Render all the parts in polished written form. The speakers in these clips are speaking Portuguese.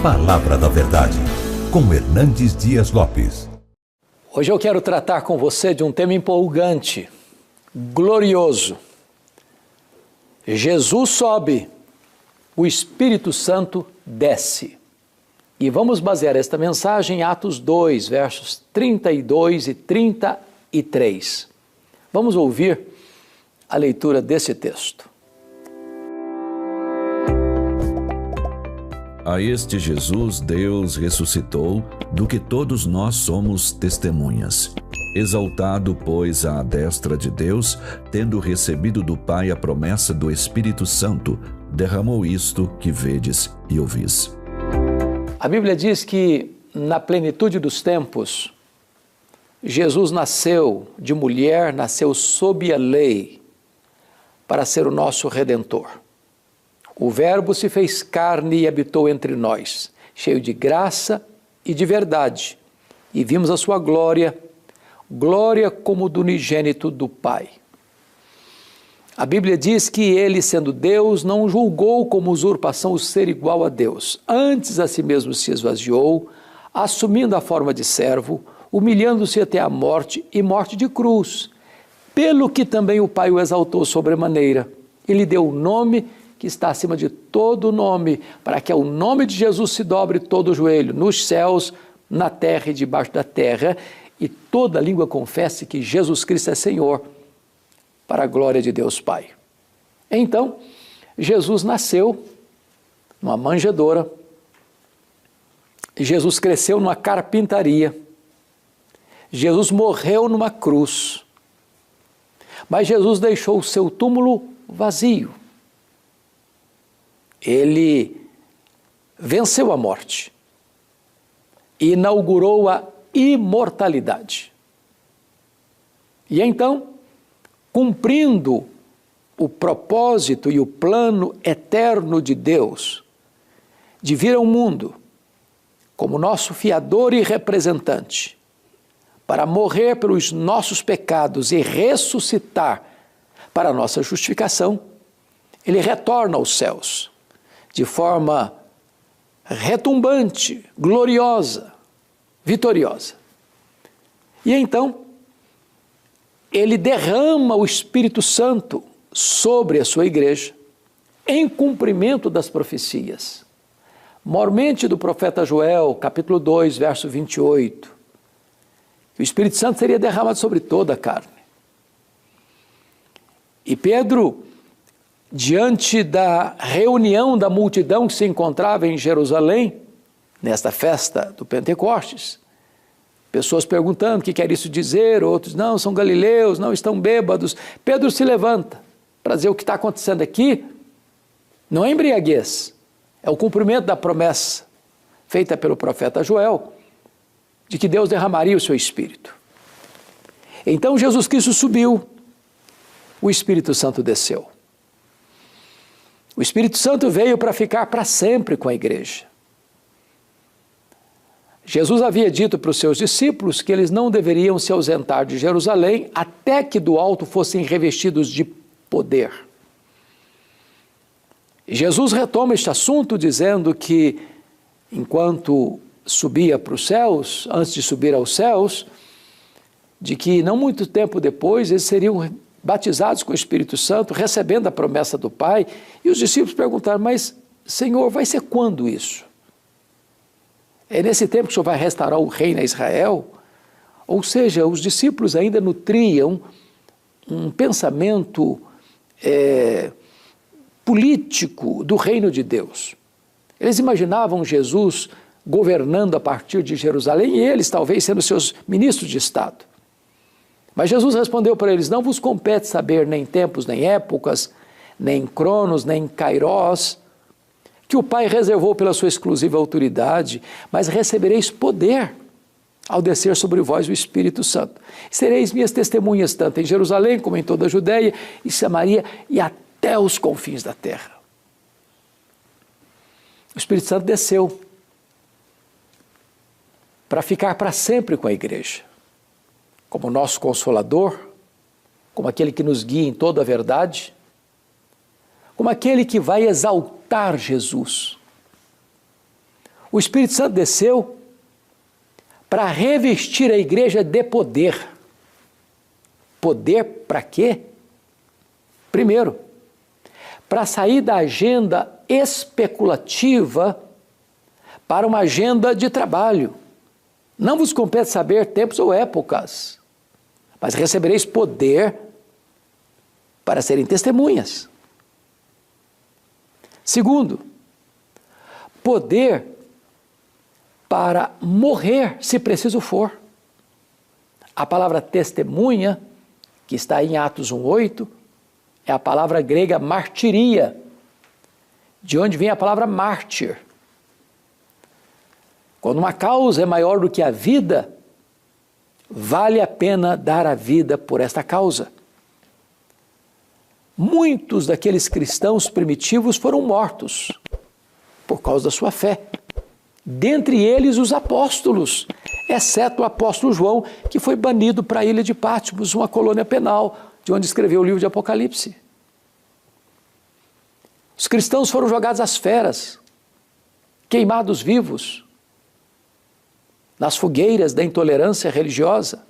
Palavra da Verdade, com Hernandes Dias Lopes. Hoje eu quero tratar com você de um tema empolgante, glorioso. Jesus sobe, o Espírito Santo desce. E vamos basear esta mensagem em Atos 2, versos 32 e 33. Vamos ouvir a leitura desse texto. A este Jesus Deus ressuscitou, do que todos nós somos testemunhas. Exaltado, pois, à destra de Deus, tendo recebido do Pai a promessa do Espírito Santo, derramou isto que vedes e ouvis. A Bíblia diz que, na plenitude dos tempos, Jesus nasceu de mulher, nasceu sob a lei, para ser o nosso Redentor. O Verbo se fez carne e habitou entre nós, cheio de graça e de verdade, e vimos a sua glória, glória como do unigênito do Pai. A Bíblia diz que ele, sendo Deus, não julgou como usurpação o ser igual a Deus. Antes a si mesmo se esvaziou, assumindo a forma de servo, humilhando-se até a morte e morte de cruz. Pelo que também o Pai o exaltou sobremaneira. Ele deu o nome que está acima de todo nome, para que ao nome de Jesus se dobre todo o joelho, nos céus, na terra e debaixo da terra, e toda língua confesse que Jesus Cristo é Senhor, para a glória de Deus Pai. Então, Jesus nasceu numa manjedoura, Jesus cresceu numa carpintaria, Jesus morreu numa cruz, mas Jesus deixou o seu túmulo vazio. Ele venceu a morte e inaugurou a imortalidade. E então, cumprindo o propósito e o plano eterno de Deus, de vir ao mundo como nosso fiador e representante, para morrer pelos nossos pecados e ressuscitar para a nossa justificação, ele retorna aos céus, de forma retumbante, gloriosa, vitoriosa. E então, ele derrama o Espírito Santo sobre a sua igreja, em cumprimento das profecias. Mormente do profeta Joel, capítulo 2, verso 28. O Espírito Santo seria derramado sobre toda a carne. E Pedro, diante da reunião da multidão que se encontrava em Jerusalém, nesta festa do Pentecostes, pessoas perguntando o que quer isso dizer, outros, não, são galileus, não estão bêbados. Pedro se levanta para dizer o que está acontecendo aqui, não é embriaguez, é o cumprimento da promessa feita pelo profeta Joel, de que Deus derramaria o seu Espírito. Então Jesus Cristo subiu, o Espírito Santo desceu. O Espírito Santo veio para ficar para sempre com a igreja. Jesus havia dito para os seus discípulos que eles não deveriam se ausentar de Jerusalém até que do alto fossem revestidos de poder. Jesus retoma este assunto dizendo que, enquanto subia para os céus, antes de subir aos céus, de que não muito tempo depois eles seriam batizados com o Espírito Santo, recebendo a promessa do Pai, e os discípulos perguntaram, mas Senhor, vai ser quando isso? É nesse tempo que o Senhor vai restaurar o reino a Israel? Ou seja, os discípulos ainda nutriam um pensamento político do reino de Deus. Eles imaginavam Jesus governando a partir de Jerusalém, e eles talvez sendo seus ministros de Estado. Mas Jesus respondeu para eles, não vos compete saber nem tempos, nem épocas, nem cronos, nem kairós, que o Pai reservou pela sua exclusiva autoridade, mas recebereis poder ao descer sobre vós o Espírito Santo. Sereis minhas testemunhas, tanto em Jerusalém como em toda a Judéia e Samaria e até os confins da terra. O Espírito Santo desceu para ficar para sempre com a igreja, como nosso Consolador, como aquele que nos guia em toda a verdade, como aquele que vai exaltar Jesus. O Espírito Santo desceu para revestir a igreja de poder. Poder para quê? Primeiro, para sair da agenda especulativa para uma agenda de trabalho. Não vos compete saber tempos ou épocas, mas recebereis poder para serem testemunhas. Segundo, poder para morrer, se preciso for. A palavra testemunha, que está em Atos 1:8, é a palavra grega martiria, de onde vem a palavra mártir. Quando uma causa é maior do que a vida, vale a pena dar a vida por esta causa. Muitos daqueles cristãos primitivos foram mortos por causa da sua fé. Dentre eles os apóstolos, exceto o apóstolo João, que foi banido para a ilha de Patmos, uma colônia penal, de onde escreveu o livro de Apocalipse. Os cristãos foram jogados às feras, queimados vivos, nas fogueiras da intolerância religiosa.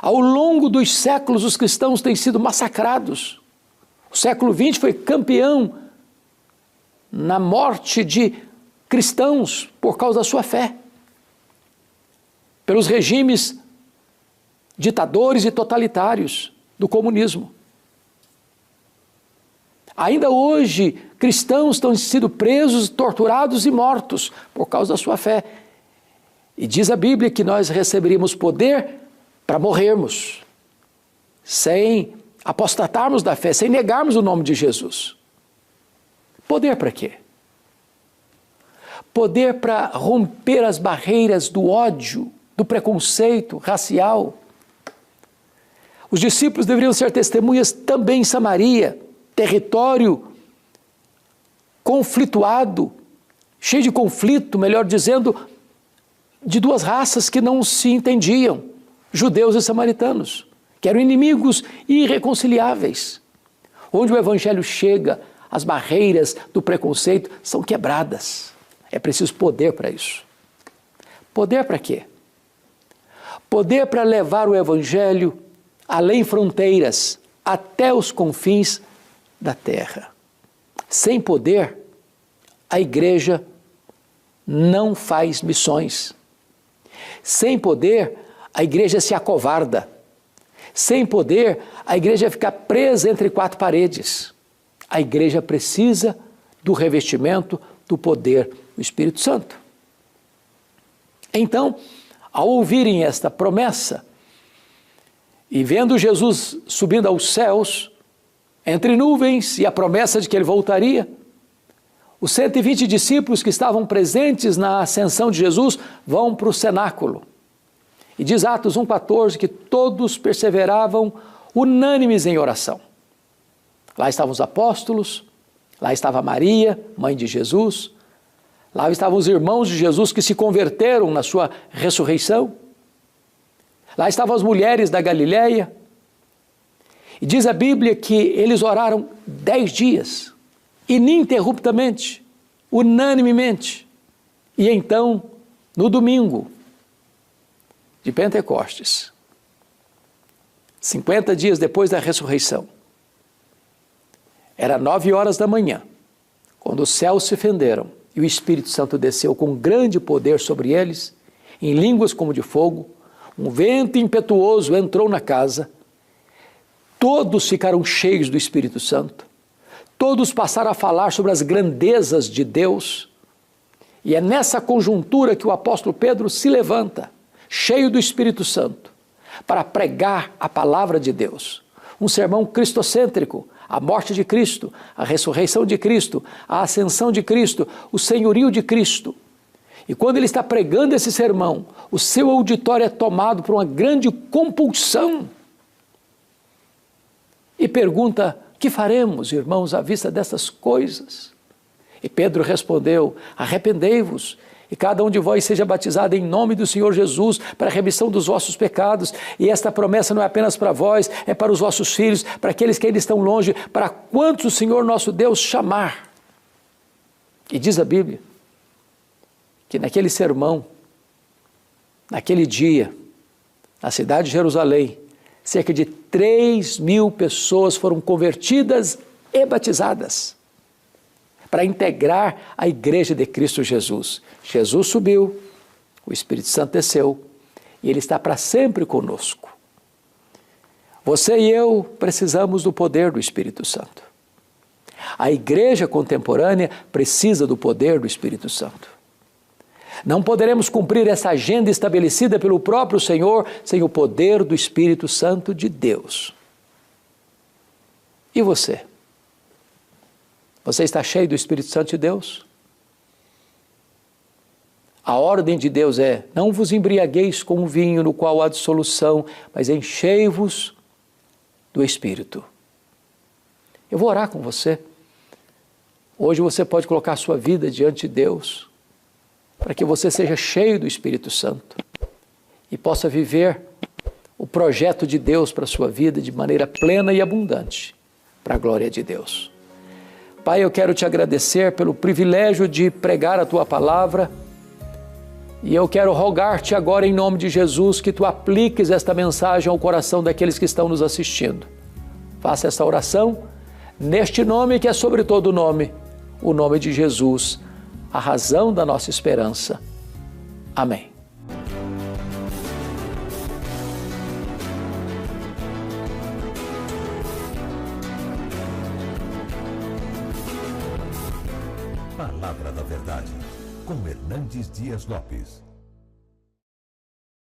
Ao longo dos séculos, os cristãos têm sido massacrados. O século XX foi campeão na morte de cristãos por causa da sua fé, pelos regimes ditadores e totalitários do comunismo. Ainda hoje, cristãos estão sendo presos, torturados e mortos por causa da sua fé. E diz a Bíblia que nós receberíamos poder para morrermos, sem apostatarmos da fé, sem negarmos o nome de Jesus. Poder para quê? Poder para romper as barreiras do ódio, do preconceito racial. Os discípulos deveriam ser testemunhas também em Samaria, território conflituado, cheio de conflito, melhor dizendo, de duas raças que não se entendiam, judeus e samaritanos, que eram inimigos irreconciliáveis. Onde o evangelho chega, as barreiras do preconceito são quebradas. É preciso poder para isso. Poder para quê? Poder para levar o evangelho além fronteiras, até os confins da terra. Sem poder, a igreja não faz missões. Sem poder, a igreja se acovarda. Sem poder, a igreja fica presa entre quatro paredes. A igreja precisa do revestimento do poder do Espírito Santo. Então, ao ouvirem esta promessa e vendo Jesus subindo aos céus, entre nuvens, e a promessa de que ele voltaria, os 120 discípulos que estavam presentes na ascensão de Jesus vão para o cenáculo. E diz Atos 1,14 que todos perseveravam unânimes em oração. Lá estavam os apóstolos, lá estava Maria, mãe de Jesus, lá estavam os irmãos de Jesus que se converteram na sua ressurreição, lá estavam as mulheres da Galileia. E diz a Bíblia que eles oraram 10 dias, ininterruptamente, unanimemente. E então, no domingo de Pentecostes, 50 dias depois da ressurreição, era 9 horas da manhã, quando os céus se fenderam e o Espírito Santo desceu com grande poder sobre eles, em línguas como de fogo, um vento impetuoso entrou na casa, todos ficaram cheios do Espírito Santo, todos passaram a falar sobre as grandezas de Deus, e é nessa conjuntura que o apóstolo Pedro se levanta, cheio do Espírito Santo, para pregar a palavra de Deus, um sermão cristocêntrico, a morte de Cristo, a ressurreição de Cristo, a ascensão de Cristo, o senhorio de Cristo. E quando ele está pregando esse sermão, o seu auditório é tomado por uma grande compulsão. E pergunta: que faremos, irmãos, à vista dessas coisas? E Pedro respondeu: arrependei-vos, e cada um de vós seja batizado em nome do Senhor Jesus para a remissão dos vossos pecados. E esta promessa não é apenas para vós, é para os vossos filhos, para aqueles que ainda estão longe, para quantos o Senhor nosso Deus chamar. E diz a Bíblia que naquele sermão, naquele dia, na cidade de Jerusalém, cerca de 3.000 pessoas foram convertidas e batizadas para integrar a igreja de Cristo Jesus. Jesus subiu, o Espírito Santo desceu e Ele está para sempre conosco. Você e eu precisamos do poder do Espírito Santo. A igreja contemporânea precisa do poder do Espírito Santo. Não poderemos cumprir essa agenda estabelecida pelo próprio Senhor sem o poder do Espírito Santo de Deus. E você? Você está cheio do Espírito Santo de Deus? A ordem de Deus é: não vos embriagueis com o vinho no qual há dissolução, mas enchei-vos do Espírito. Eu vou orar com você. Hoje você pode colocar a sua vida diante de Deus, para que você seja cheio do Espírito Santo e possa viver o projeto de Deus para a sua vida de maneira plena e abundante, para a glória de Deus. Pai, eu quero te agradecer pelo privilégio de pregar a Tua palavra e eu quero rogar-te agora em nome de Jesus que Tu apliques esta mensagem ao coração daqueles que estão nos assistindo. Faça esta oração neste nome que é sobre todo nome, o nome de Jesus, a razão da nossa esperança. Amém. Palavra da Verdade, com Hernandes Dias Lopes.